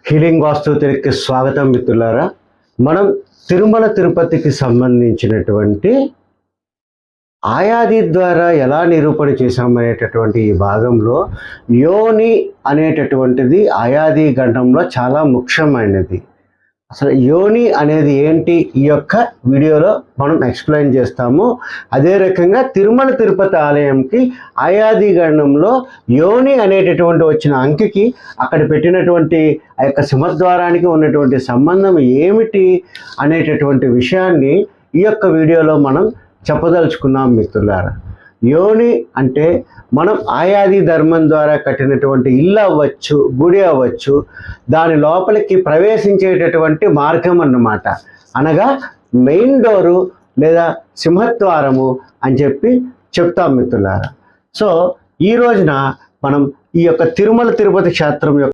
Healing వాస్తు తెలుగుకి స్వాగతం మిత్రులారా. మనం తిరుమల తిరుపతికి సంబంధించినటువంటి ఆయాది ద్వారా ఎలా నిరూపణ చేశామనేటటువంటి ఈ భాగంలో యోని అనేటటువంటిది ఆయాది గణంలో చాలా ముఖ్యమైనది. అసలు యోని అనేది ఏంటి ఈ యొక్క వీడియోలో మనం ఎక్స్ప్లెయిన్ చేస్తాము. అదే రకంగా తిరుమల తిరుపతి ఆలయంకి ఆయాది గణంలో యోని అనేటటువంటి వచ్చిన అంకెకి అక్కడ పెట్టినటువంటి ఆ యొక్క సింహద్వారానికి ఉన్నటువంటి సంబంధం ఏమిటి అనేటటువంటి విషయాన్ని ఈ యొక్క వీడియోలో మనం చెప్పదలుచుకున్నాం మిత్రులారా. యోని అంటే మనం ఆయాది ధర్మం ద్వారా కట్టినటువంటి ఇల్లు అవ్వచ్చు, గుడి అవ్వచ్చు, దాని లోపలికి ప్రవేశించేటటువంటి మార్గం అన్నమాట. అనగా మెయిన్ డోరు లేదా సింహద్వారము అని చెప్పి చెప్తాం మిత్రులారా. సో ఈ రోజున మనం ఈ యొక్క తిరుమల తిరుపతి క్షేత్రం యొక్క